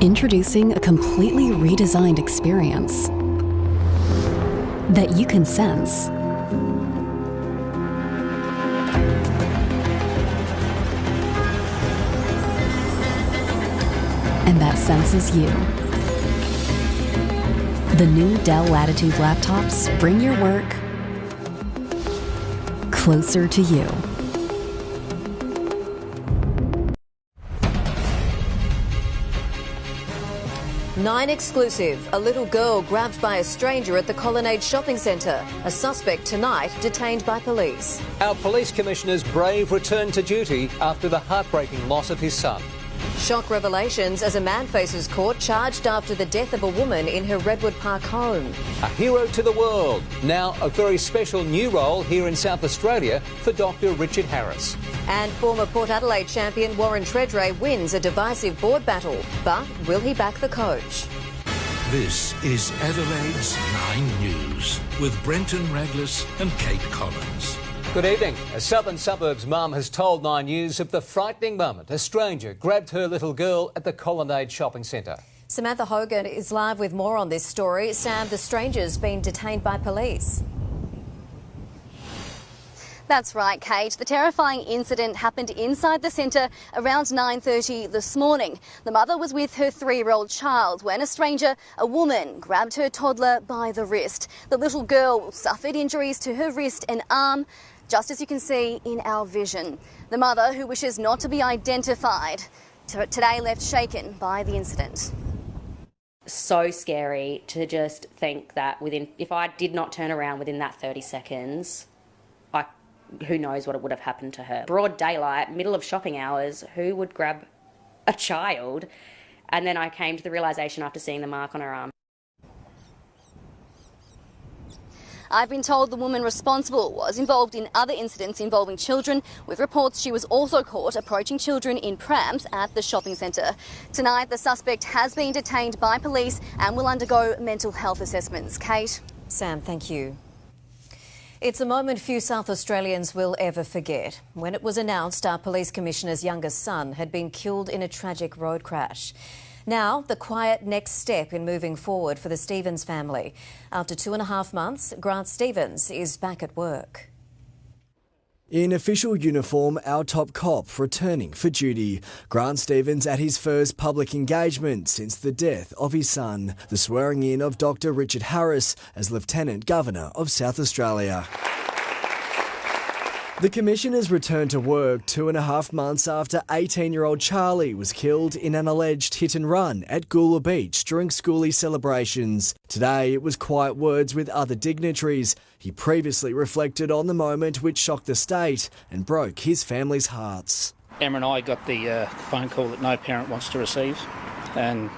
Introducing a completely redesigned experience that you can sense. And that senses you. The new Dell Latitude laptops bring your work closer to you. Nine exclusive. A little girl grabbed by a stranger at the Adelaide shopping centre. A suspect tonight detained by police. Our police commissioner's brave return to duty after the heartbreaking loss of his son. Shock revelations as a man faces court charged after the death of a woman in her Redwood Park home. A hero to the world. Now a very special new role here in South Australia for Dr. Richard Harris. And former Port Adelaide champion Warren Tredrea wins a divisive board battle. But will he back the coach? This is Adelaide's 9 News with Brenton, Ragless and Kate Collins. Good evening. A southern suburbs mum has told 9 News of the frightening moment a stranger grabbed her little girl at the Adelaide shopping centre. Samantha Hogan is live with more on this story. Sam, the stranger's been detained by police. That's right, Kate. The terrifying incident happened inside the centre around 9:30 this morning. The mother was with her 3-year-old child when a stranger, a woman, grabbed her toddler by the wrist. The little girl suffered injuries to her wrist and arm, just as you can see in our vision. The mother, who wishes not to be identified, today left shaken by the incident. So scary to just think that if I did not turn around within that 30 seconds, who knows what would have happened to her. Broad daylight, middle of shopping hours, who would grab a child? And then I came to the realisation after seeing the mark on her arm. I've been told the woman responsible was involved in other incidents involving children, with reports she was also caught approaching children in prams at the shopping centre. Tonight, the suspect has been detained by police and will undergo mental health assessments. Kate? Sam, thank you. It's a moment few South Australians will ever forget. When it was announced our police commissioner's youngest son had been killed in a tragic road crash. Now, the quiet next step in moving forward for the Stevens family. After 2.5 months, Grant Stevens is back at work. In official uniform, our top cop returning for duty. Grant Stevens at his first public engagement since the death of his son, the swearing in of Dr. Richard Harris as Lieutenant Governor of South Australia. The Commissioner's returned to work 2.5 months after 18-year-old Charlie was killed in an alleged hit and run at Kohler Beach during schoolie celebrations. Today it was quiet words with other dignitaries. He previously reflected on the moment which shocked the state and broke his family's hearts. Emma and I got the phone call that no parent wants to receive, and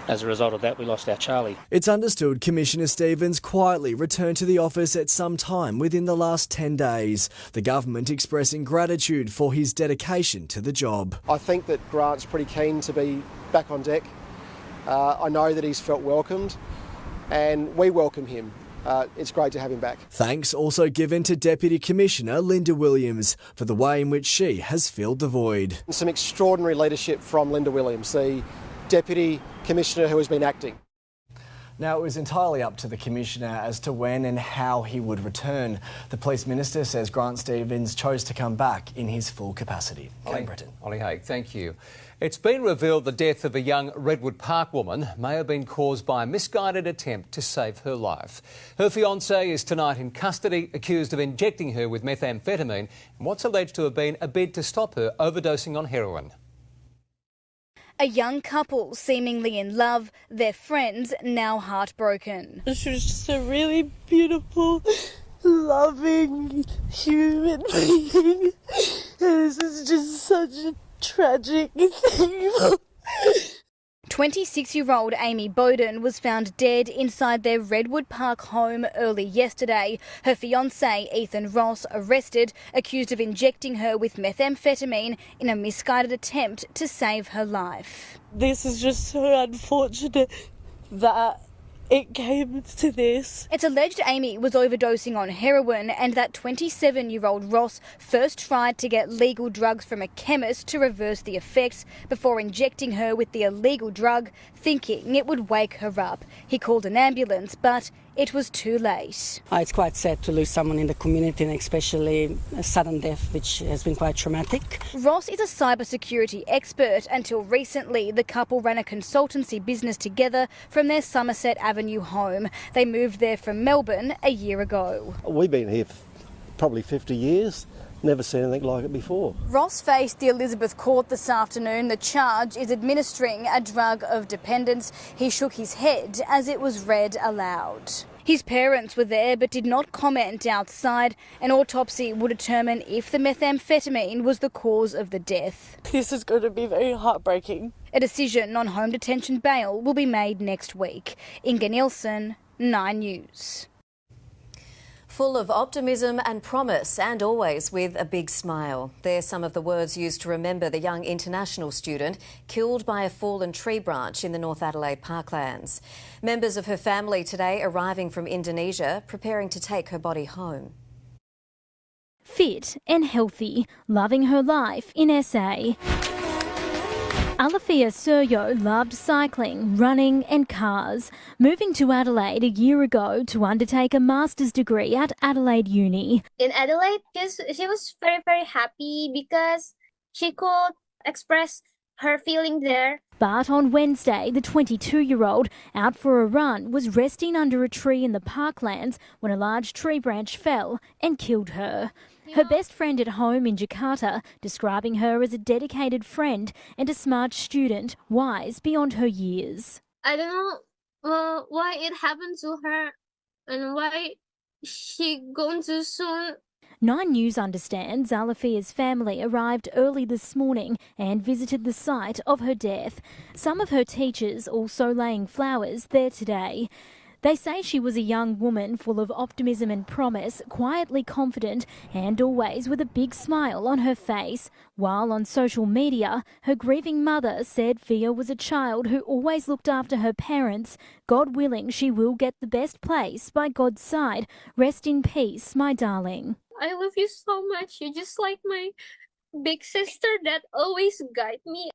as a result of that, we lost our Charlie. It's understood Commissioner Stevens quietly returned to the office at some time within the last 10 days. The government expressing gratitude for his dedication to the job. I think that Grant's pretty keen to be back on deck. I know that he's felt welcomed, and we welcome him. It's great to have him back. Thanks also given to Deputy Commissioner Linda Williams for the way in which she has filled the void. Some extraordinary leadership from Linda Williams, the Deputy Commissioner who has been acting. Now, it was entirely up to the Commissioner as to when and how he would return. The Police Minister says Grant Stevens chose to come back in his full capacity. Brenton. Ollie Haig, thank you. It's been revealed the death of a young Redwood Park woman may have been caused by a misguided attempt to save her life. Her fiancé is tonight in custody, accused of injecting her with methamphetamine in what's alleged to have been a bid to stop her overdosing on heroin. A young couple seemingly in love, their friends now heartbroken. She was just a really beautiful, loving human being. This is just such a tragic thing. 26-year-old Amy Bowden was found dead inside their Redwood Park home early yesterday. Her fiancé, Ethan Ross, arrested, accused of injecting her with methamphetamine in a misguided attempt to save her life. This is just so unfortunate that it came to this. It's alleged Amy was overdosing on heroin and that 27-year-old Ross first tried to get legal drugs from a chemist to reverse the effects before injecting her with the illegal drug, thinking it would wake her up. He called an ambulance, but it was too late. It's quite sad to lose someone in the community, and especially a sudden death, which has been quite traumatic. Ross is a cybersecurity expert. Until recently, the couple ran a consultancy business together from their Somerset Avenue home. They moved there from Melbourne a year ago. We've been here for probably 50 years. Never seen anything like it before. Ross faced the Elizabeth Court this afternoon. The charge is administering a drug of dependence. He shook his head as it was read aloud. His parents were there but did not comment outside. An autopsy will determine if the methamphetamine was the cause of the death. This is going to be very heartbreaking. A decision on home detention bail will be made next week. Inga Nielsen, 9 News. Full of optimism and promise, and always with a big smile. They're some of the words used to remember the young international student killed by a fallen tree branch in the North Adelaide parklands. Members of her family today arriving from Indonesia, preparing to take her body home. Fit and healthy, loving her life in SA. Alafia Suryo loved cycling, running and cars, moving to Adelaide a year ago to undertake a master's degree at Adelaide Uni. In Adelaide, she was very, very happy because she could express her feeling there. But on Wednesday, the 22-year-old, out for a run, was resting under a tree in the parklands when a large tree branch fell and killed her. Her best friend at home in Jakarta describing her as a dedicated friend and a smart student, wise beyond her years. I don't know why it happened to her and why she gone too soon. 9 News understands Alafia's family arrived early this morning and visited the site of her death. Some of her teachers also laying flowers there today. They say she was a young woman full of optimism and promise, quietly confident and always with a big smile on her face. While on social media, her grieving mother said Fia was a child who always looked after her parents. God willing, she will get the best place by God's side. Rest in peace, my darling. I love you so much. You're just like my big sister that always guide me.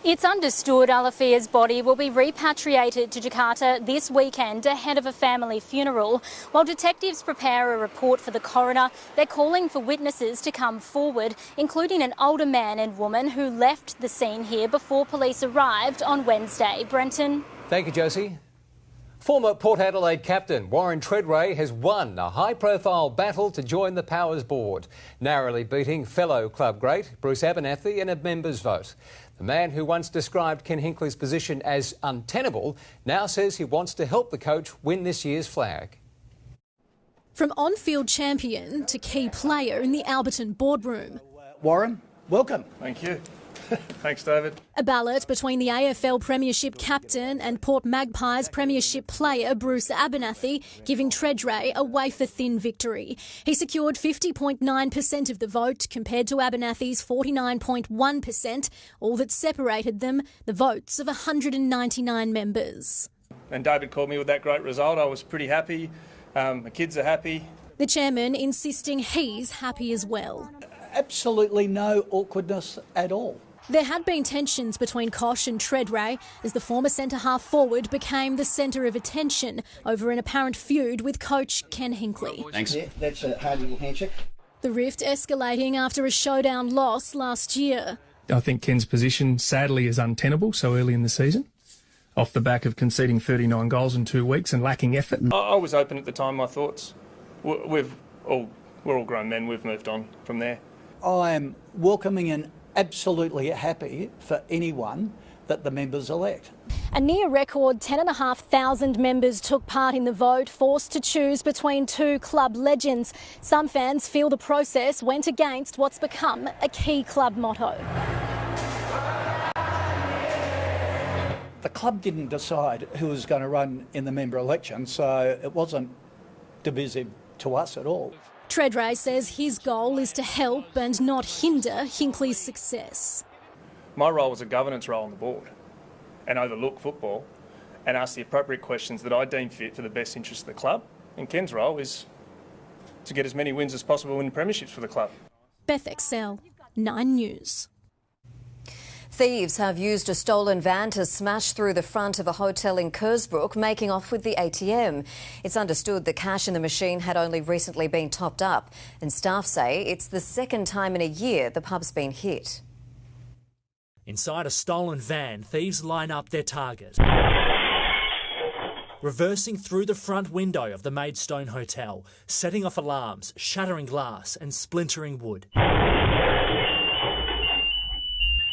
It's understood Alafia's body will be repatriated to Jakarta this weekend ahead of a family funeral. While detectives prepare a report for the coroner, they're calling for witnesses to come forward, including an older man and woman who left the scene here before police arrived on Wednesday. Brenton. Thank you, Josie. Former Port Adelaide captain Warren Tredrea has won a high-profile battle to join the Powers Board, narrowly beating fellow club great Bruce Abernathy in a members' vote. The man who once described Ken Hinkley's position as untenable now says he wants to help the coach win this year's flag. From on-field champion to key player in the Alberton boardroom. Warren, welcome. Thank you. Thanks, David. A ballot between the AFL Premiership captain and Port Magpies Premiership player Bruce Abernathy, giving Tredrea a wafer-thin victory. He secured 50.9% of the vote compared to Abernathy's 49.1%, all that separated them, the votes of 199 members. And David called me with that great result. I was pretty happy. The kids are happy. The chairman insisting he's happy as well. Absolutely no awkwardness at all. There had been tensions between Kosh and Tredrea as the former centre-half forward became the centre of attention over an apparent feud with coach Ken Hinkley. Thanks. Yeah, that's a hard little handshake. The rift escalating after a showdown loss last year. I think Ken's position, sadly, is untenable so early in the season, off the back of conceding 39 goals in 2 weeks and lacking effort. I was open at the time, my thoughts. We're all grown men, we've moved on from there. I am welcoming and absolutely happy for anyone that the members elect. A near record 10,500 members took part in the vote, forced to choose between two club legends. Some fans feel the process went against what's become a key club motto. The club didn't decide who was going to run in the member election, so it wasn't divisive to us at all. Tredrea says his goal is to help and not hinder Hinkley's success. My role was a governance role on the board, and overlook football and ask the appropriate questions that I deem fit for the best interest of the club. And Ken's role is to get as many wins as possible in premierships for the club. Beth Excel, 9 News. Thieves have used a stolen van to smash through the front of a hotel in Kersbrook, making off with the ATM. It's understood the cash in the machine had only recently been topped up, and staff say it's the second time in a year the pub's been hit. Inside a stolen van, thieves line up their target. Reversing through the front window of the Maidstone Hotel, setting off alarms, shattering glass and splintering wood.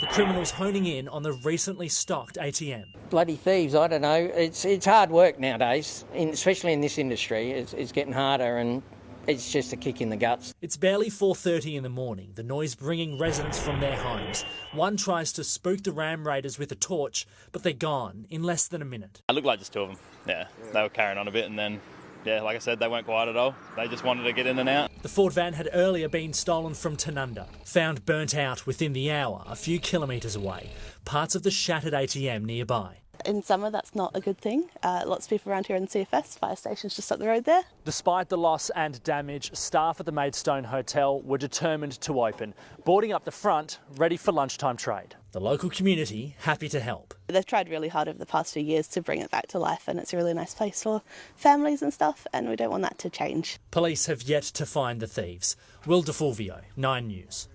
The criminals honing in on the recently stocked ATM. Bloody thieves, I don't know. It's hard work nowadays, especially in this industry. It's getting harder and it's just a kick in the guts. It's barely 4:30 in the morning, the noise bringing residents from their homes. One tries to spook the Ram Raiders with a torch, but they're gone in less than a minute. It looked like just two of them. Yeah, they were carrying on a bit and then, yeah, like I said, they weren't quiet at all. They just wanted to get in and out. The Ford van had earlier been stolen from Tanunda, found burnt out within the hour a few kilometres away, parts of the shattered ATM nearby. In summer, that's not a good thing. Lots of people around here in the CFS, fire station's just up the road there. Despite the loss and damage, staff at the Maidstone Hotel were determined to open, boarding up the front, ready for lunchtime trade. The local community happy to help. They've tried really hard over the past few years to bring it back to life, and it's a really nice place for families and stuff, and we don't want that to change. Police have yet to find the thieves. Will DeFulvio, 9 News.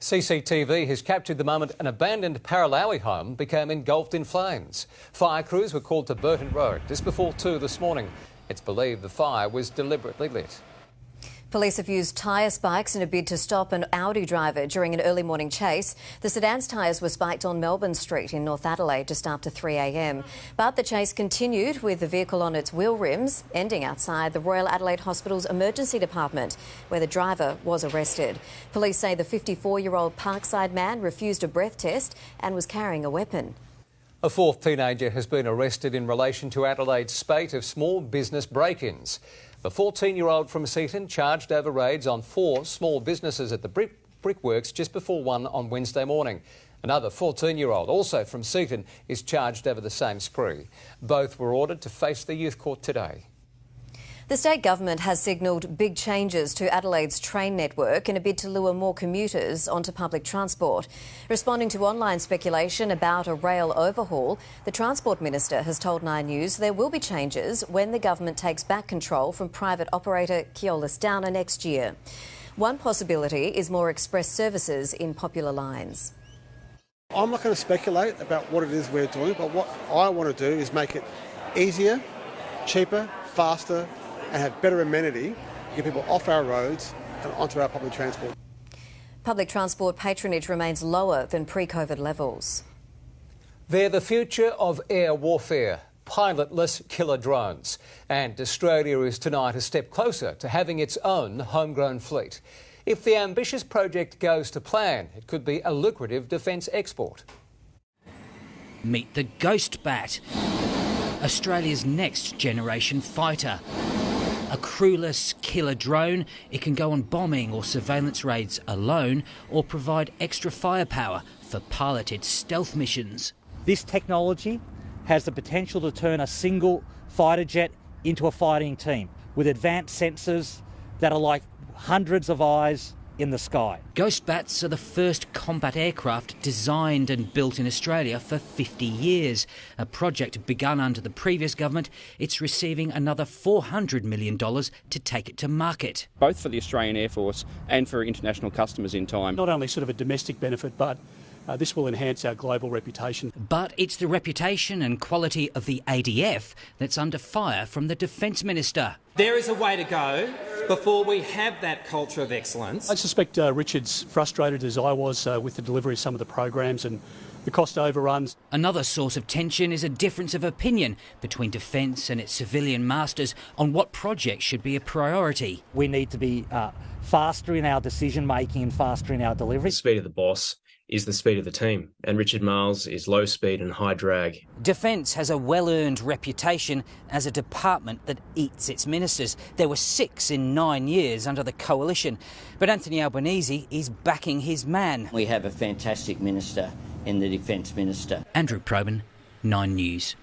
CCTV has captured the moment an abandoned Paralawi home became engulfed in flames. Fire crews were called to Brenton Road just before 2 this morning. It's believed the fire was deliberately lit. Police have used tyre spikes in a bid to stop an Audi driver during an early morning chase. The sedan's tyres were spiked on Melbourne Street in North Adelaide just after 3 a.m. But the chase continued with the vehicle on its wheel rims, ending outside the Royal Adelaide Hospital's emergency department, where the driver was arrested. Police say the 54-year-old Parkside man refused a breath test and was carrying a weapon. A fourth teenager has been arrested in relation to Adelaide's spate of small business break-ins. The 14-year-old from Seaton charged over raids on 4 small businesses at the Brickworks just before 1 on Wednesday morning. Another 14-year-old, also from Seaton, is charged over the same spree. Both were ordered to face the youth court today. The state government has signalled big changes to Adelaide's train network in a bid to lure more commuters onto public transport. Responding to online speculation about a rail overhaul, the Transport Minister has told 9 News there will be changes when the government takes back control from private operator Keolis Downer next year. One possibility is more express services in popular lines. I'm not going to speculate about what it is we're doing, but what I want to do is make it easier, cheaper, faster, and have better amenity to get people off our roads and onto our public transport. Public transport patronage remains lower than pre-COVID levels. They're the future of air warfare, pilotless killer drones. And Australia is tonight a step closer to having its own homegrown fleet. If the ambitious project goes to plan, it could be a lucrative defence export. Meet the Ghost Bat, Australia's next generation fighter. A crewless killer drone, it can go on bombing or surveillance raids alone or provide extra firepower for piloted stealth missions. This technology has the potential to turn a single fighter jet into a fighting team with advanced sensors that are like hundreds of eyes in the sky. Ghost Bats are the first combat aircraft designed and built in Australia for 50 years. A project begun under the previous government. It's receiving another $400 million to take it to market. Both for the Australian Air Force and for international customers in time. Not only sort of a domestic benefit, but this will enhance our global reputation. But it's the reputation and quality of the ADF that's under fire from the Defence Minister. There is a way to go before we have that culture of excellence. I suspect Richard's frustrated as I was with the delivery of some of the programs and the cost overruns. Another source of tension is a difference of opinion between Defence and its civilian masters on what projects should be a priority. We need to be faster in our decision making and faster in our delivery. The speed of the boss is the speed of the team, and Richard Marles is low speed and high drag. Defence has a well-earned reputation as a department that eats its ministers. There were 6 in 9 years under the coalition, but Anthony Albanese is backing his man. We have a fantastic minister in the Defence Minister. Andrew Probyn, 9 News.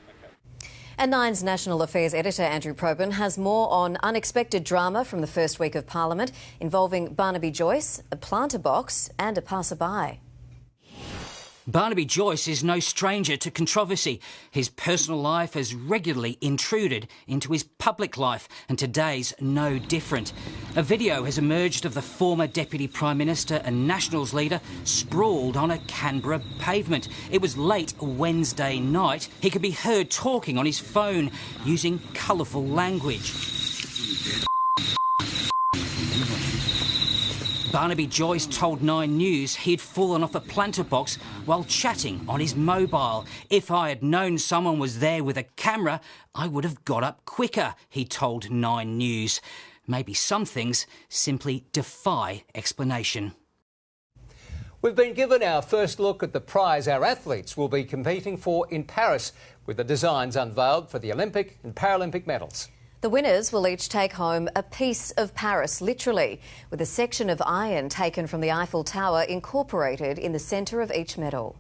And Nine's National Affairs editor Andrew Probyn has more on unexpected drama from the first week of Parliament involving Barnaby Joyce, a planter box and a passerby. Barnaby Joyce is no stranger to controversy. His personal life has regularly intruded into his public life, and today's no different. A video has emerged of the former Deputy Prime Minister and Nationals leader sprawled on a Canberra pavement. It was late Wednesday night. He could be heard talking on his phone using colourful language. Barnaby Joyce told 9 News he'd fallen off a planter box while chatting on his mobile. If I had known someone was there with a camera, I would have got up quicker, he told 9 News. Maybe some things simply defy explanation. We've been given our first look at the prize our athletes will be competing for in Paris, with the designs unveiled for the Olympic and Paralympic medals. The winners will each take home a piece of Paris, literally, with a section of iron taken from the Eiffel Tower incorporated in the centre of each medal.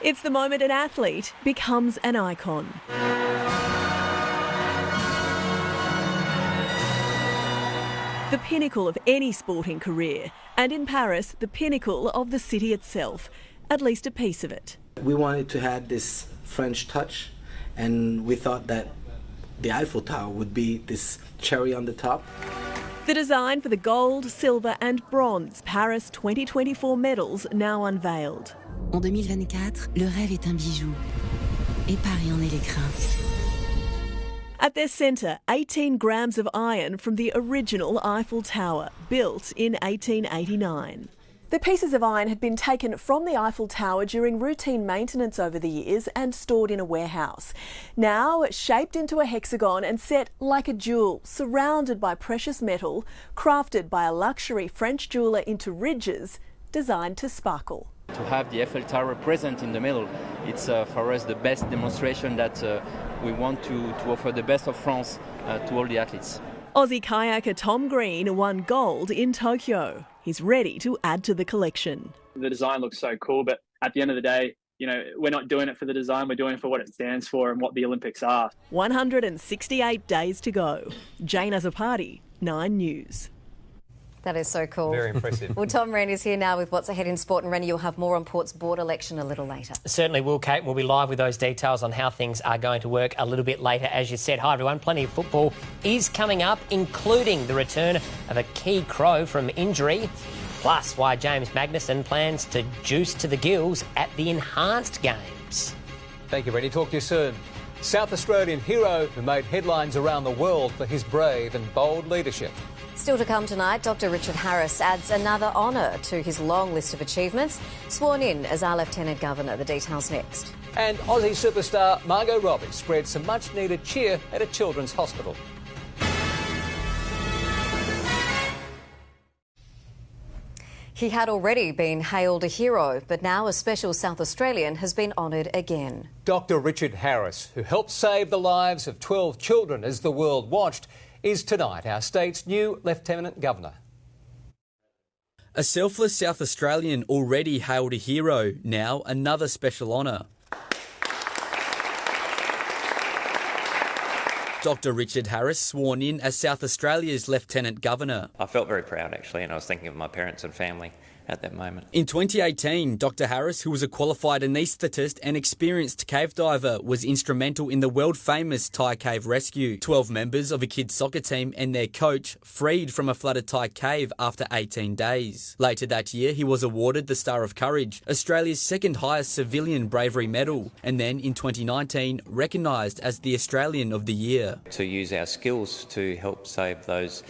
It's the moment an athlete becomes an icon. The pinnacle of any sporting career, and in Paris, the pinnacle of the city itself, at least a piece of it. We wanted to have this French touch, and we thought that the Eiffel Tower would be this cherry on the top. The design for the gold, silver and bronze Paris 2024 medals now unveiled. En 2024, le rêve est un bijou et Paris en est l'écrin. At their centre, 18 grams of iron from the original Eiffel Tower, built in 1889. The pieces of iron had been taken from the Eiffel Tower during routine maintenance over the years and stored in a warehouse. Now shaped into a hexagon and set like a jewel, surrounded by precious metal, crafted by a luxury French jeweller into ridges designed to sparkle. To have the Eiffel Tower present in the middle, it's for us the best demonstration that we want to offer the best of France to all the athletes. Aussie kayaker Tom Green won gold in Tokyo. He's ready to add to the collection. The design looks so cool, but at the end of the day, you know, we're not doing it for the design, we're doing it for what it stands for and what the Olympics are. 168 days to go. Jane Azzopardi, 9 News. That is so cool. Very impressive. Well, Tom Rehn is here now with what's ahead in sport, and Rennie, you'll have more on Port's board election a little later. Certainly will, Kate. We'll be live with those details on how things are going to work a little bit later, as you said. Hi, everyone. Plenty of football is coming up, including the return of a key Crow from injury, plus why James Magnussen plans to juice to the gills at the Enhanced Games. Thank you, Rennie. Talk to you soon. South Australian hero who made headlines around the world for his brave and bold leadership. Still to come tonight, Dr Richard Harris adds another honour to his long list of achievements, sworn in as our Lieutenant Governor. The details next. And Aussie superstar Margot Robbie spread some much-needed cheer at a children's hospital. He had already been hailed a hero, but now a special South Australian has been honoured again. Dr Richard Harris, who helped save the lives of 12 children as the world watched, is tonight our state's new Lieutenant Governor. A selfless South Australian already hailed a hero, now another special honour. Dr Richard Harris sworn in as South Australia's Lieutenant Governor. I felt very proud actually, and I was thinking of my parents and family at that moment. In 2018, Dr Harris, who was a qualified anaesthetist and experienced cave diver, was instrumental in the world-famous Thai cave rescue. 12 members of a kids' soccer team and their coach freed from a flooded Thai cave after 18 days. Later that year, he was awarded the Star of Courage, Australia's second highest civilian bravery medal, and then in 2019, recognised as the Australian of the Year. To use our skills to help save those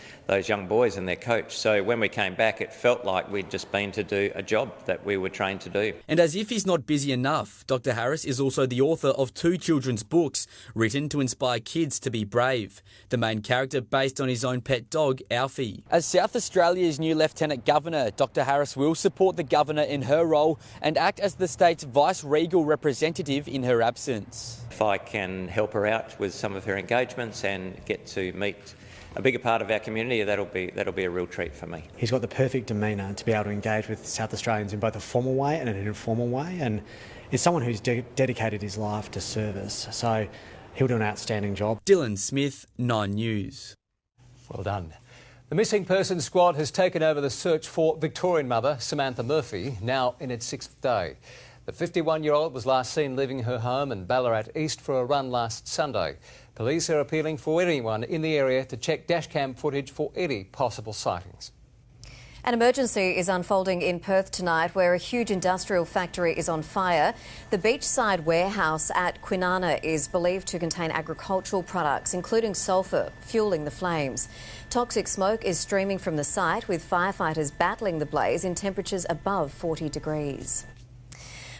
young boys and their coach. So when we came back, it felt like we'd just been to do a job that we were trained to do. And as if he's not busy enough, Dr Harris is also the author of 2 children's books written to inspire kids to be brave. The main character based on his own pet dog, Alfie. As South Australia's new Lieutenant Governor, Dr Harris will support the Governor in her role and act as the state's vice-regal representative in her absence. If I can help her out with some of her engagements and get to meet a bigger part of our community, that'll be a real treat for me. He's got the perfect demeanour to be able to engage with South Australians in both a formal way and an informal way, and is someone who's dedicated his life to service. So he'll do an outstanding job. Dylan Smith, 9 News. Well done. The Missing Persons Squad has taken over the search for Victorian mother Samantha Murphy, now in its 6th day. The 51-year-old was last seen leaving her home in Ballarat East for a run last Sunday. Police are appealing for anyone in the area to check dashcam footage for any possible sightings. An emergency is unfolding in Perth tonight where a huge industrial factory is on fire. The beachside warehouse at Kwinana is believed to contain agricultural products, including sulphur, fuelling the flames. Toxic smoke is streaming from the site, with firefighters battling the blaze in temperatures above 40 degrees.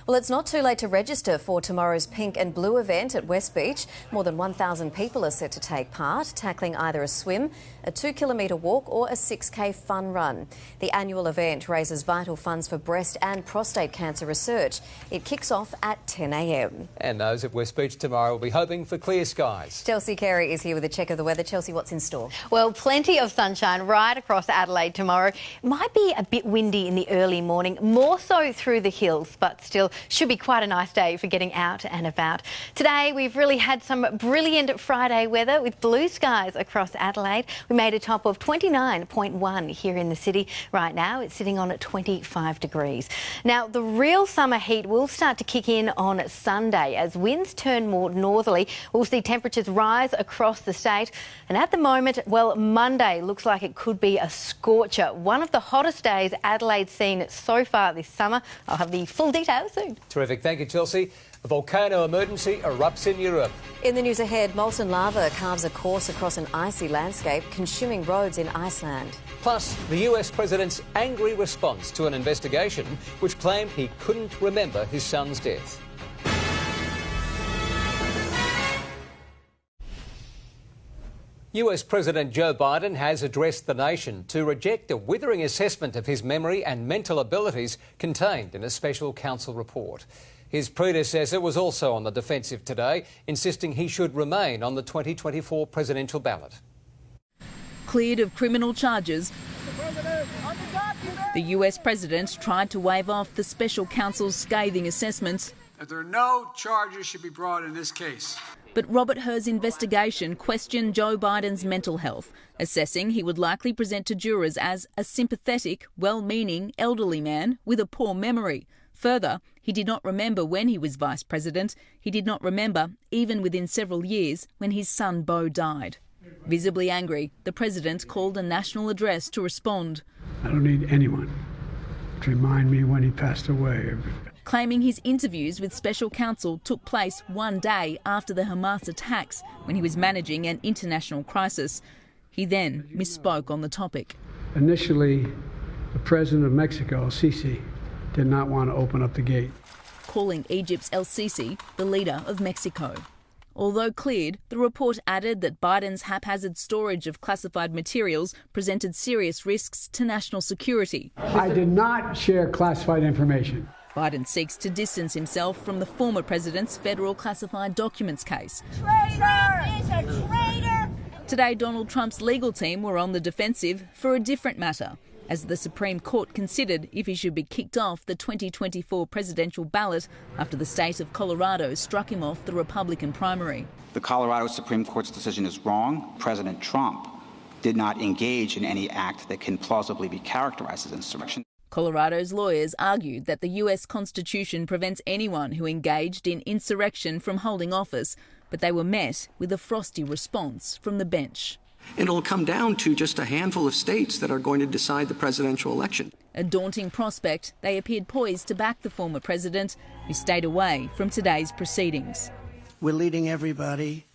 Well, it's not too late to register for tomorrow's Pink and Blue event at West Beach. More than 1,000 people are set to take part, tackling either a swim, a 2-kilometre walk or a 6K fun run. The annual event raises vital funds for breast and prostate cancer research. It kicks off at 10 a.m. And those at West Beach tomorrow will be hoping for clear skies. Carey is here with a check of the weather. Chelsea, what's in store? Well, plenty of sunshine right across Adelaide tomorrow. Might be a bit windy in the early morning, more so through the hills, but still should be quite a nice day for getting out and about. Today we've really had some brilliant Friday weather with blue skies across Adelaide. We made a top of 29.1 here in the city. Right now it's sitting on at 25 degrees. Now the real summer heat will start to kick in on Sunday as winds turn more northerly. We'll see temperatures rise across the state, and at the moment, well, Monday looks like it could be a scorcher. One of the hottest days Adelaide's seen so far this summer. I'll have the full details soon. Terrific. Thank you, Chelsea. A volcano emergency erupts in Europe. In the news ahead, molten lava carves a course across an icy landscape, consuming roads in Iceland. Plus, the US president's angry response to an investigation which claimed he couldn't remember his son's death. US President Joe Biden has addressed the nation to reject a withering assessment of his memory and mental abilities contained in a special counsel report. His predecessor was also on the defensive today, insisting he should remain on the 2024 presidential ballot. Cleared of criminal charges, the US president tried to wave off the special counsel's scathing assessments. That there are no charges should be brought in this case. But Robert Herr's investigation questioned Joe Biden's mental health, assessing he would likely present to jurors as a sympathetic, well-meaning, elderly man with a poor memory. Further, he did not remember when he was vice president. He did not remember, even within several years, when his son Beau died. Visibly angry, the president called a national address to respond. I don't need anyone to remind me when he passed away. Claiming his interviews with special counsel took place one day after the Hamas attacks, when he was managing an international crisis. He then misspoke on the topic. Initially, the president of Mexico, Sisi, did not want to open up the gate. Calling Egypt's El Sisi the leader of Mexico. Although cleared, the report added that Biden's haphazard storage of classified materials presented serious risks to national security. I did not share classified information. Biden seeks to distance himself from the former president's federal classified documents case. Traitor is a traitor! Today, Donald Trump's legal team were on the defensive for a different matter, as the Supreme Court considered if he should be kicked off the 2024 presidential ballot after the state of Colorado struck him off the Republican primary. The Colorado Supreme Court's decision is wrong. President Trump did not engage in any act that can plausibly be characterized as insurrection. Colorado's lawyers argued that the US Constitution prevents anyone who engaged in insurrection from holding office, but they were met with a frosty response from the bench. It'll come down to just a handful of states that are going to decide the presidential election. A daunting prospect, they appeared poised to back the former president, who stayed away from today's proceedings. We're leading everybody.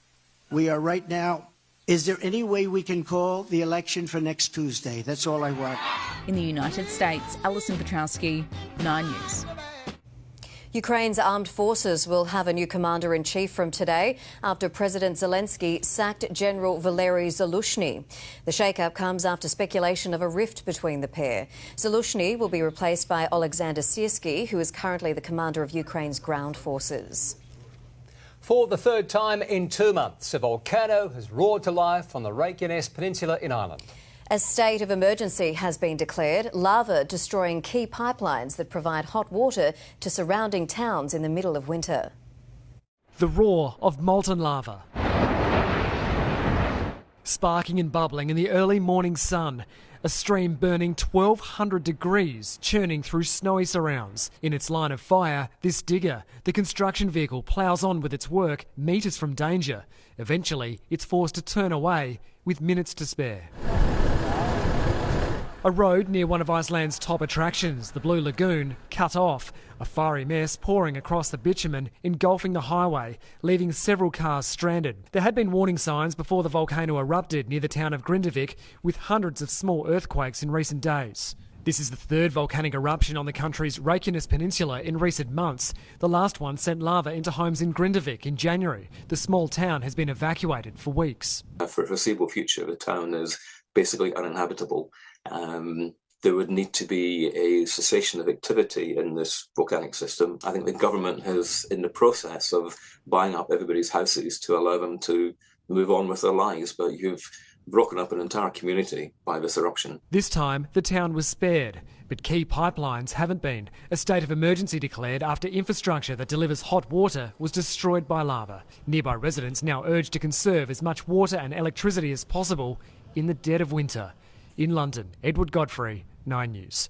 We are right now. Is there any way we can call the election for next Tuesday? That's all I want. In the United States, Alison Petrowski, 9 News. Ukraine's armed forces will have a new commander-in-chief from today after President Zelensky sacked General Valery Zaluzhny. The shake-up comes after speculation of a rift between the pair. Zaluzhny will be replaced by Alexander Syrskyi, who is currently the commander of Ukraine's ground forces. For the third time in 2 months, a volcano has roared to life on the Ragless Peninsula in Ireland. A state of emergency has been declared, lava destroying key pipelines that provide hot water to surrounding towns in the middle of winter. The roar of molten lava. Sparking and bubbling in the early morning sun, a stream burning 1200 degrees, churning through snowy surrounds. In its line of fire, this digger, the construction vehicle, ploughs on with its work, metres from danger. Eventually, it's forced to turn away with minutes to spare. A road near one of Iceland's top attractions, the Blue Lagoon, cut off. A fiery mess pouring across the bitumen, engulfing the highway, leaving several cars stranded. There had been warning signs before the volcano erupted near the town of Grindavik, with hundreds of small earthquakes in recent days. This is the third volcanic eruption on the country's Ragless Peninsula in recent months. The last one sent lava into homes in Grindavik in January. The small town has been evacuated for weeks. For a foreseeable future, the town is basically uninhabitable. There would need to be a cessation of activity in this volcanic system. I think the government is in the process of buying up everybody's houses to allow them to move on with their lives, but you've broken up an entire community by this eruption. This time, the town was spared, but key pipelines haven't been. A state of emergency declared after infrastructure that delivers hot water was destroyed by lava. Nearby residents now urged to conserve as much water and electricity as possible in the dead of winter. In London, Edward Godfrey, 9 News.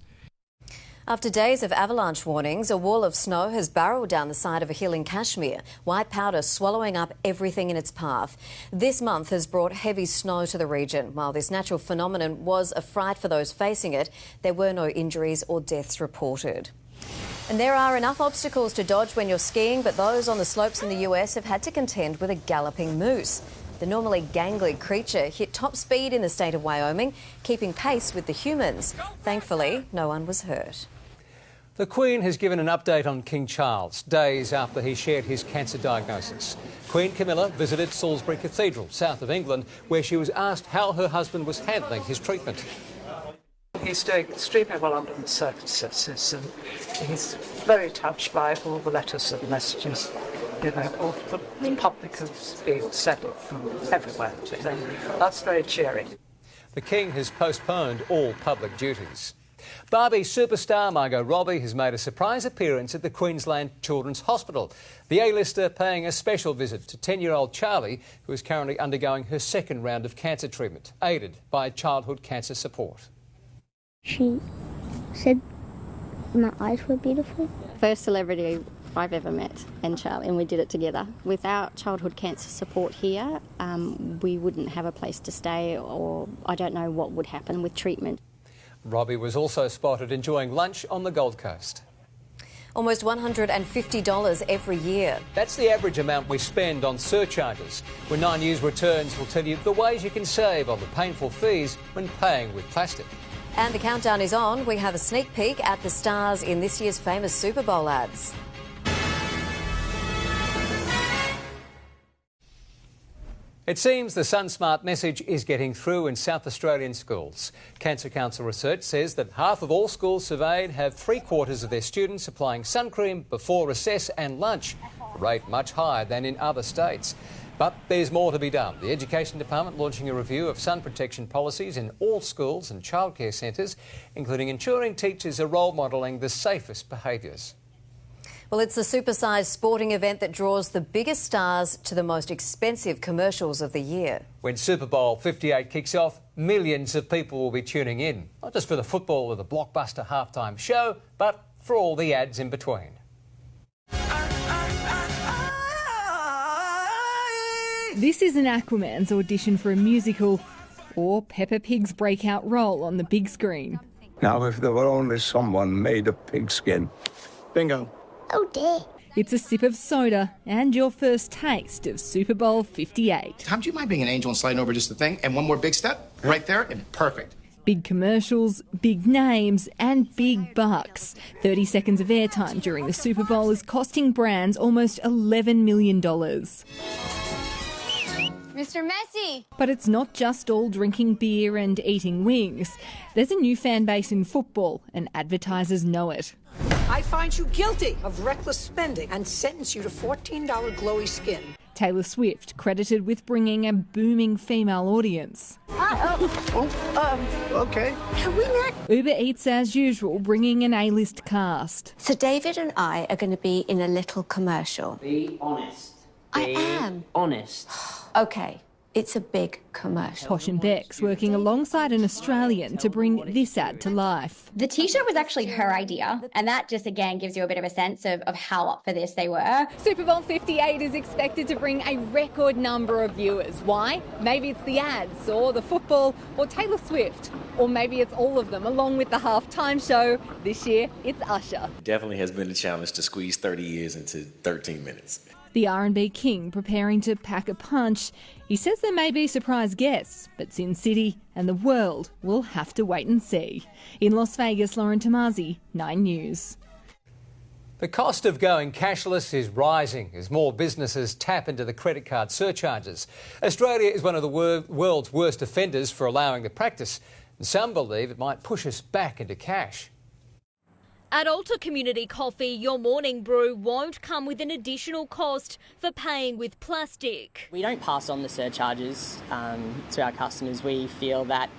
After days of avalanche warnings, a wall of snow has barreled down the side of a hill in Kashmir, white powder swallowing up everything in its path. This month has brought heavy snow to the region. While this natural phenomenon was a fright for those facing it, there were no injuries or deaths reported. And there are enough obstacles to dodge when you're skiing, but those on the slopes in the US have had to contend with a galloping moose. The normally gangly creature hit top speed in the state of Wyoming, keeping pace with the humans. Thankfully, no one was hurt. The Queen has given an update on King Charles, days after he shared his cancer diagnosis. Queen Camilla visited Salisbury Cathedral, south of England, where she was asked how her husband was handling his treatment. He's doing extremely well under the circumstances, and he's very touched by all the letters and messages. You know, all the public has been sent from everywhere to them. That's very cheering. The King has postponed all public duties. Barbie superstar Margot Robbie has made a surprise appearance at the Queensland Children's Hospital. The A-lister paying a special visit to 10-year-old Charlie, who is currently undergoing her second round of cancer treatment, aided by childhood cancer support. She said my eyes were beautiful. First celebrity I've ever met, and Charlie, and we did it together. Without childhood cancer support here, we wouldn't have a place to stay, or I don't know what would happen with treatment. Robbie was also spotted enjoying lunch on the Gold Coast. Almost $150 every year. That's the average amount we spend on surcharges. When 9 News returns, we'll tell you the ways you can save on the painful fees when paying with plastic. And the countdown is on. We have a sneak peek at the stars in this year's famous Super Bowl ads. It seems the SunSmart message is getting through in South Australian schools. Cancer Council research says that half of all schools surveyed have 3/4 of their students applying sun cream before recess and lunch, a rate much higher than in other states. But there's more to be done. The Education Department launching a review of sun protection policies in all schools and childcare centres, including ensuring teachers are role modelling the safest behaviours. Well, it's the supersized sporting event that draws the biggest stars to the most expensive commercials of the year. When Super Bowl 58 kicks off, millions of people will be tuning in, not just for the football or the blockbuster halftime show, but for all the ads in between. This isn't Aquaman's audition for a musical or Peppa Pig's breakout role on the big screen. Now, if there were only someone made of pigskin. Bingo. Oh dear. It's a sip of soda and your first taste of Super Bowl 58. Tom, do you mind being an angel and sliding over just the thing? And one more big step right there and perfect. Big commercials, big names and big bucks. 30 seconds of airtime during the Super Bowl is costing brands almost $11 million. Mr. Messi! But it's not just all drinking beer and eating wings. There's a new fan base in football and advertisers know it. I find you guilty of reckless spending and sentence you to $14 glowy skin. Taylor Swift credited with bringing a booming female audience. Okay. Can we not? Uber Eats, as usual, bringing an A-list cast. So David and I are going to be in a little commercial. Be honest. I am. Honest. Okay, it's a big commercial. Posh and Beck's working alongside an Australian to bring this ad to life. The T-shirt was actually her idea, and that just again gives you a bit of a sense of how up for this they were. Super Bowl 58 is expected to bring a record number of viewers. Why? Maybe it's the ads, or the football, or Taylor Swift, or maybe it's all of them, along with the halftime show. This year, it's Usher. Definitely has been a challenge to squeeze 30 years into 13 minutes. The R&B king preparing to pack a punch. He says there may be surprise guests, but Sin City and the world will have to wait and see. In Las Vegas, Lauren Tomasi, 9 News. The cost of going cashless is rising as more businesses tap into the credit card surcharges. Australia is one of the world's worst offenders for allowing the practice, and some believe it might push us back into cash. At Alta Community Coffee, your morning brew won't come with an additional cost for paying with plastic. We don't pass on the surcharges to our customers. We feel that,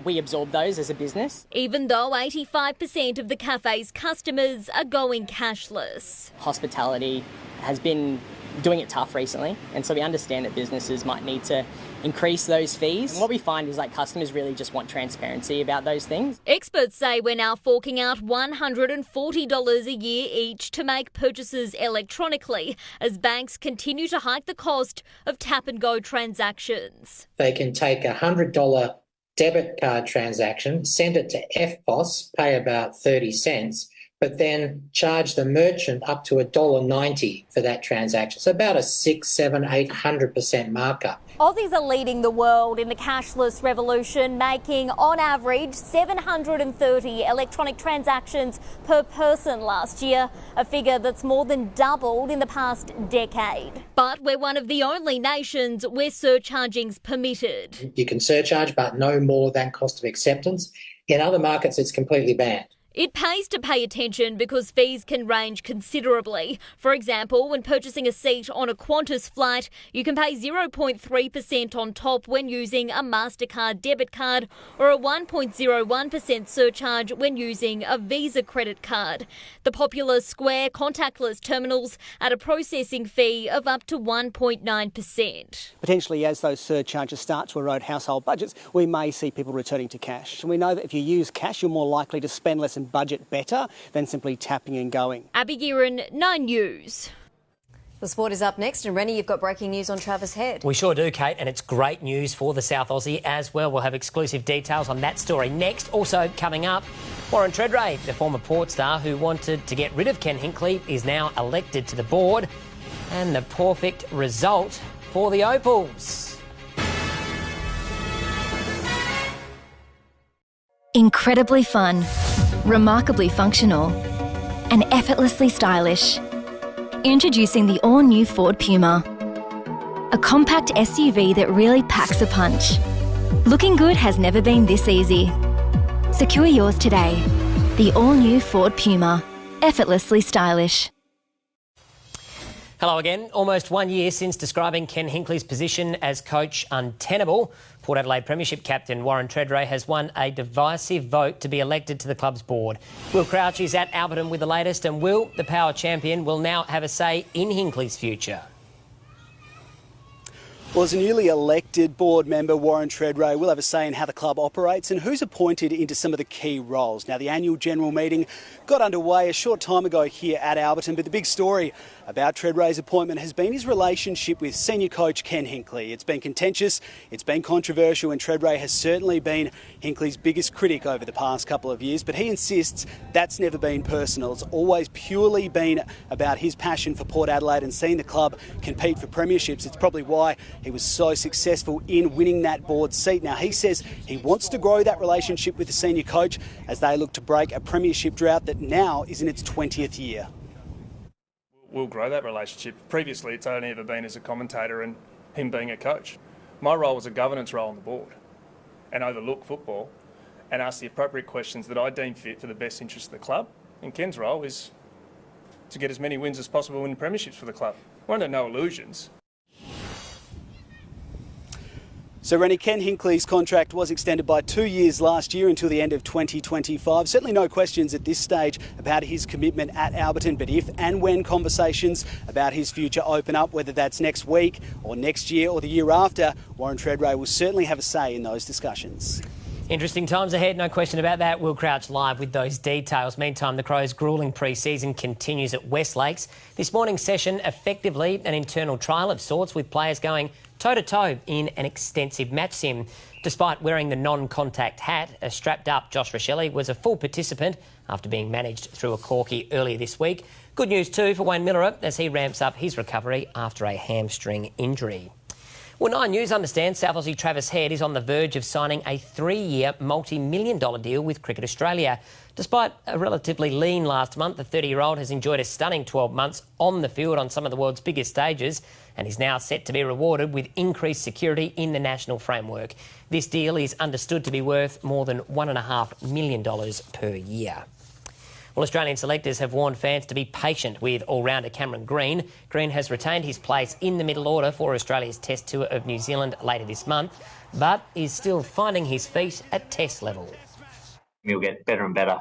we absorb those as a business. Even though 85% of the cafe's customers are going cashless. Hospitality has been doing it tough recently, and so we understand that businesses might need to increase those fees. And what we find is customers really just want transparency about those things. Experts say we're now forking out $140 a year each to make purchases electronically as banks continue to hike the cost of tap-and-go transactions. They can take a $100 debit card transaction, send it to FPOS, pay about 30 cents, but then charge the merchant up to $1.90 for that transaction. So about a 6, 7, 800% markup. Aussies are leading the world in the cashless revolution, making on average 730 electronic transactions per person last year, a figure that's more than doubled in the past decade. But we're one of the only nations where surcharging's permitted. You can surcharge, but no more than cost of acceptance. In other markets, it's completely banned. It pays to pay attention because fees can range considerably. For example, when purchasing a seat on a Qantas flight, you can pay 0.3% on top when using a MasterCard debit card or a 1.01% surcharge when using a Visa credit card. The popular Square contactless terminals at a processing fee of up to 1.9%. Potentially, as those surcharges start to erode household budgets, we may see people returning to cash. And we know that if you use cash, you're more likely to spend less and budget better than simply tapping and going. Abby Guerin, 9 News. The sport is up next, and Rennie, you've got breaking news on Travis Head. We sure do, Kate, and it's great news for the South Aussie as well. We'll have exclusive details on that story next. Also coming up, Warren Tredrea, the former Port star who wanted to get rid of Ken Hinkley, is now elected to the board, and the perfect result for the Opals. Incredibly fun, remarkably functional, and effortlessly stylish. Introducing the all-new Ford Puma. A compact SUV that really packs a punch. Looking good has never been this easy. Secure yours today. The all-new Ford Puma. Effortlessly stylish. Hello again. Almost 1 year since describing Ken Hinkley's position as coach untenable, Port Adelaide Premiership captain Warren Tredrea has won a divisive vote to be elected to the club's board. Will Crouch is at Alberton with the latest, and Will, the power champion, will now have a say in Hinkley's future. Well, as a newly elected board member, Warren Tredrea will have a say in how the club operates and who's appointed into some of the key roles. Now, the annual general meeting got underway a short time ago here at Alberton, but the big story about Tredrea's appointment has been his relationship with senior coach Ken Hinkley. It's been contentious, it's been controversial, and Tredrea has certainly been Hinkley's biggest critic over the past couple of years, but he insists that's never been personal. It's always purely been about his passion for Port Adelaide and seeing the club compete for premierships. It's probably why he was so successful in winning that board seat. Now, he says he wants to grow that relationship with the senior coach as they look to break a premiership drought that now is in its 20th year. We'll grow that relationship. Previously, it's only ever been as a commentator and him being a coach. My role was a governance role on the board and overlook football and ask the appropriate questions that I deem fit for the best interest of the club And Ken's role is to get as many wins as possible in premierships for the club. We're under no illusions. So, Rennie, Ken Hinkley's contract was extended by 2 years last year until the end of 2025. Certainly no questions at this stage about his commitment at Alberton, but if and when conversations about his future open up, whether that's next week or next year or the year after, Warren Treadray will certainly have a say in those discussions. Interesting times ahead, no question about that. Will Crouch live with those details. Meantime, the Crows' gruelling pre-season continues at Westlakes. This morning's session, effectively an internal trial of sorts, with players going toe-to-toe in an extensive match sim. Despite wearing the non-contact hat, a strapped-up Josh Rochelli was a full participant after being managed through a corky earlier this week. Good news too for Wayne Miller as he ramps up his recovery after a hamstring injury. Well, Nine News understands South Aussie Travis Head is on the verge of signing a 3-year multi-million-dollar deal with Cricket Australia. Despite a relatively lean last month, the 30-year-old has enjoyed a stunning 12 months on the field on some of the world's biggest stages and is now set to be rewarded with increased security in the national framework. This deal is understood to be worth more than $1.5 million per year. Well, Australian selectors have warned fans to be patient with all-rounder Cameron Green. Green has retained his place in the middle order for Australia's Test tour of New Zealand later this month, but is still finding his feet at Test level. He'll get better and better,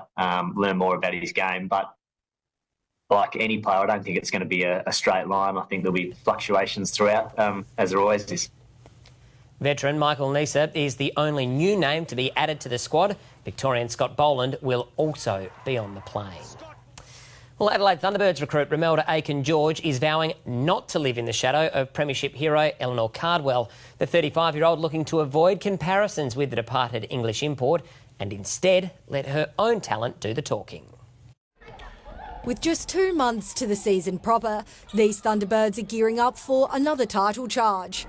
learn more about his game, but like any player, I don't think it's going to be a straight line. I think there'll be fluctuations throughout, as there always is. Veteran Michael Neser is the only new name to be added to the squad. Victorian Scott Boland will also be on the plane. Well, Adelaide Thunderbirds recruit Romelda Aiken-George is vowing not to live in the shadow of Premiership hero Eleanor Cardwell. The 35-year-old looking to avoid comparisons with the departed English import and instead let her own talent do the talking. With just 2 months to the season proper, these Thunderbirds are gearing up for another title charge.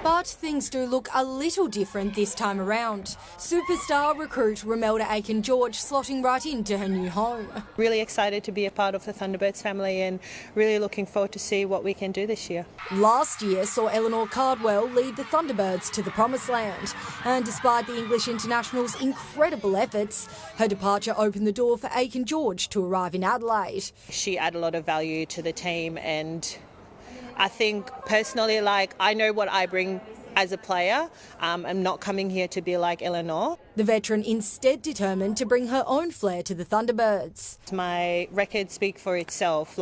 But things do look a little different this time around. Superstar recruit Romelda Aiken-George slotting right into her new home. Really excited to be a part of the Thunderbirds family and really looking forward to see what we can do this year. Last year saw Eleanor Cardwell lead the Thunderbirds to the promised land. And despite the English international's incredible efforts, her departure opened the door for Aiken-George to arrive in Adelaide. She added a lot of value to the team, and I think personally, I know what I bring as a player. I'm not coming here to be like Eleanor. The veteran instead determined to bring her own flair to the Thunderbirds. My records speak for itself.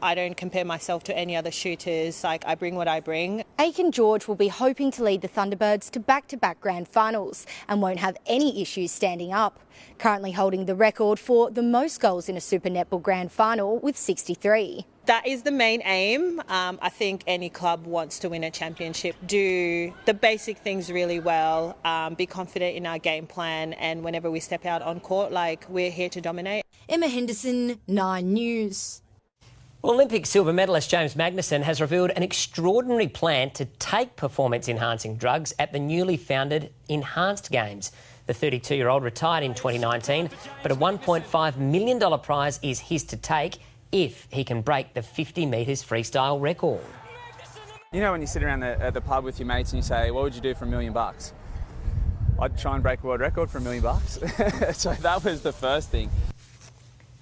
I don't compare myself to any other shooters. I bring what I bring. Aiken-George will be hoping to lead the Thunderbirds to back-to-back grand finals and won't have any issues standing up. Currently holding the record for the most goals in a Super Netball grand final with 63. That is the main aim. I think any club wants to win a championship. Do the basic things really well, be confident in our game plan, and whenever we step out on court, we're here to dominate. Emma Henderson, 9 News. Well, Olympic silver medalist James Magnussen has revealed an extraordinary plan to take performance-enhancing drugs at the newly founded Enhanced Games. The 32-year-old retired in 2019, but a $1.5 million prize is his to take if he can break the 50 metres freestyle record. You know when you sit around at the pub with your mates and you say, what would you do for $1 million? I'd try and break a world record for $1 million. So that was the first thing.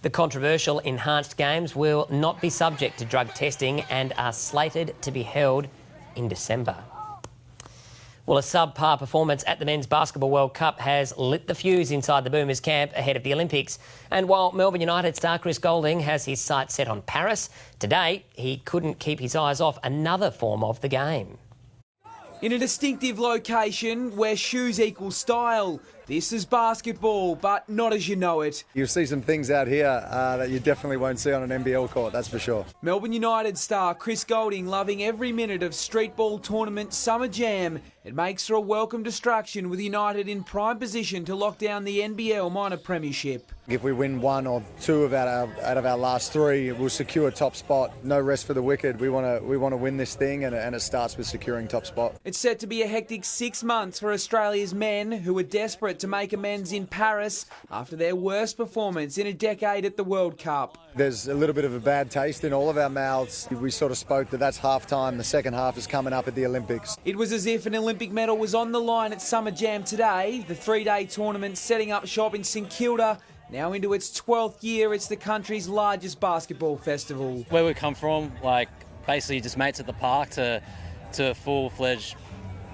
The controversial Enhanced Games will not be subject to drug testing and are slated to be held in December. Well, a subpar performance at the Men's Basketball World Cup has lit the fuse inside the Boomers camp ahead of the Olympics. And while Melbourne United star Chris Goulding has his sights set on Paris, today he couldn't keep his eyes off another form of the game. In a distinctive location where shoes equal style, this is basketball, but not as you know it. You'll see some things out here that you definitely won't see on an NBL court, that's for sure. Melbourne United star Chris Goulding loving every minute of street ball tournament Summer Jam. It makes for a welcome distraction with United in prime position to lock down the NBL minor premiership. If we win 1 or 2 out of our last 3, we'll secure top spot. No rest for the wicked. We want to win this thing, and it starts with securing top spot. It's set to be a hectic 6 months for Australia's men, who are desperate to make amends in Paris after their worst performance in a decade at the World Cup. There's a little bit of a bad taste in all of our mouths. We sort of spoke that that's half time. The second half is coming up at the Olympics. It was as if an Olympic medal was on the line at Summer Jam today. The 3-day tournament setting up shop in St Kilda Now into its 12th year, it's the country's largest basketball festival. Where we come from, like basically just mates at the park to a full-fledged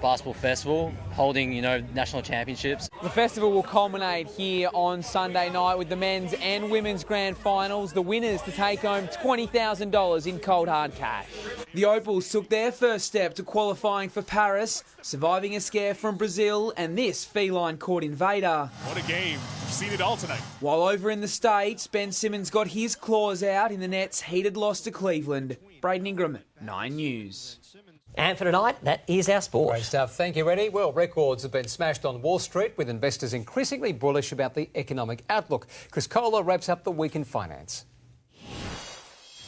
basketball festival holding, national championships. The festival will culminate here on Sunday night with the men's and women's grand finals, the winners to take home $20,000 in cold hard cash. The Opals took their first step to qualifying for Paris, surviving a scare from Brazil and this feline court invader. What a game. We've seen it all tonight. While over in the States, Ben Simmons got his claws out in the Nets' heated loss to Cleveland. Braden Ingram, 9 News. And for tonight, that is our sport. Great stuff. Thank you, Reddy. Well, records have been smashed on Wall Street, with investors increasingly bullish about the economic outlook. Chris Kohler wraps up the week in finance.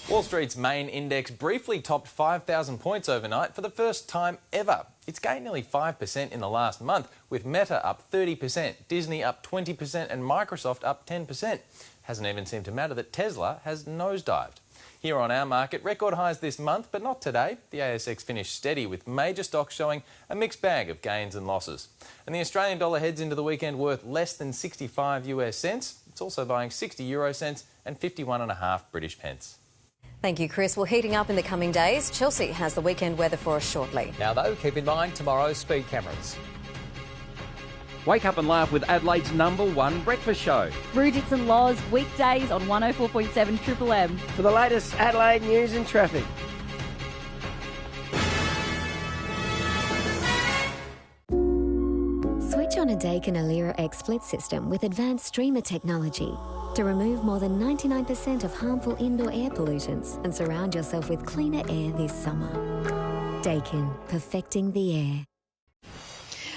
Wall Street's main index briefly topped 5,000 points overnight for the first time ever. It's gained nearly 5% in the last month, with Meta up 30%, Disney up 20% and Microsoft up 10%. Hasn't even seemed to matter that Tesla has nosedived. Here on our market, record highs this month, but not today. The ASX finished steady, with major stocks showing a mixed bag of gains and losses. And the Australian dollar heads into the weekend worth less than 65 US cents. It's also buying 60 euro cents and 51.5 British pence. Thank you, Chris. Well, heating up in the coming days. Chelsea has the weekend weather for us shortly. Now, though, keep in mind tomorrow's speed cameras. Wake up and laugh with Adelaide's #1 breakfast show. Rudits and Laws, weekdays on 104.7 Triple M. For the latest Adelaide news and traffic. Switch on a Daikin Alira X split system with advanced streamer technology to remove more than 99% of harmful indoor air pollutants and surround yourself with cleaner air this summer. Daikin, perfecting the air.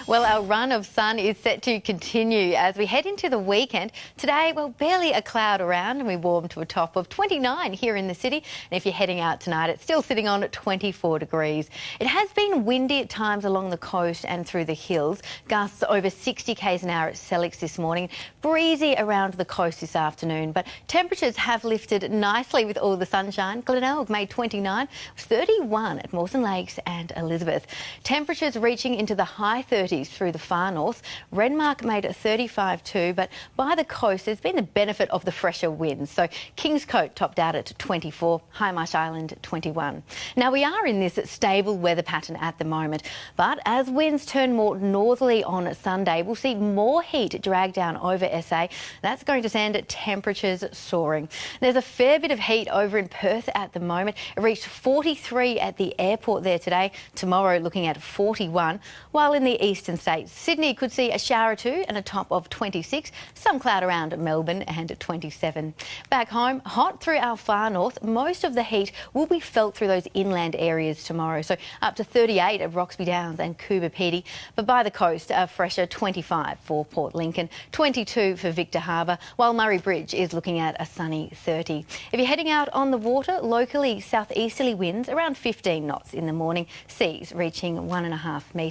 Well, our run of sun is set to continue as we head into the weekend. Today, well, barely a cloud around and we warm to a top of 29 here in the city. And if you're heading out tonight, it's still sitting on 24 degrees. It has been windy at times along the coast and through the hills. Gusts over 60 k's an hour at Selix this morning. Breezy around the coast this afternoon, but temperatures have lifted nicely with all the sunshine. Glenelg made 29, 31 at Mawson Lakes and Elizabeth. Temperatures reaching into the high 30s through the far north. Renmark made 35 too, but by the coast there's been the benefit of the fresher winds. So Kingscote topped out at 24, Highmarsh Island 21. Now we are in this stable weather pattern at the moment, but as winds turn more northerly on Sunday, we'll see more heat drag down over SA. That's going to send temperatures soaring. There's a fair bit of heat over in Perth at the moment. It reached 43 at the airport there today. Tomorrow looking at 41, while in the eastern states, Sydney could see a shower or two and a top of 26. Some cloud around Melbourne and 27. Back home, hot through our far north. Most of the heat will be felt through those inland areas tomorrow. So up to 38 at Roxby Downs and Coober Pedy. But by the coast, a fresher 25 for Port Lincoln, 22 for Victor Harbour, while Murray Bridge is looking at a sunny 30. If you're heading out on the water, locally southeasterly winds around 15 knots in the morning. Seas reaching 1.5 metres.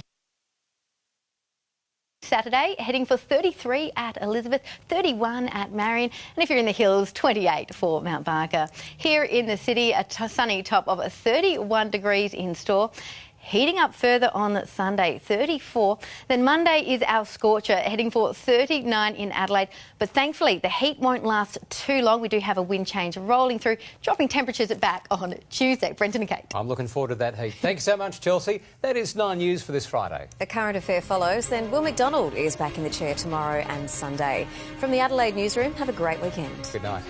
Saturday, heading for 33 at Elizabeth, 31 at Marion, and if you're in the hills, 28 for Mount Barker. Here in the city, a sunny top of 31 degrees in store. Heating up further on Sunday, 34. Then Monday is our scorcher, heading for 39 in Adelaide. But thankfully, the heat won't last too long. We do have a wind change rolling through, dropping temperatures back on Tuesday. Brenton and Kate. I'm looking forward to that heat. Thank you so much, Chelsea. That is 9 News for this Friday. The current affair follows. Then Will McDonald is back in the chair tomorrow and Sunday. From the Adelaide newsroom, have a great weekend. Good night.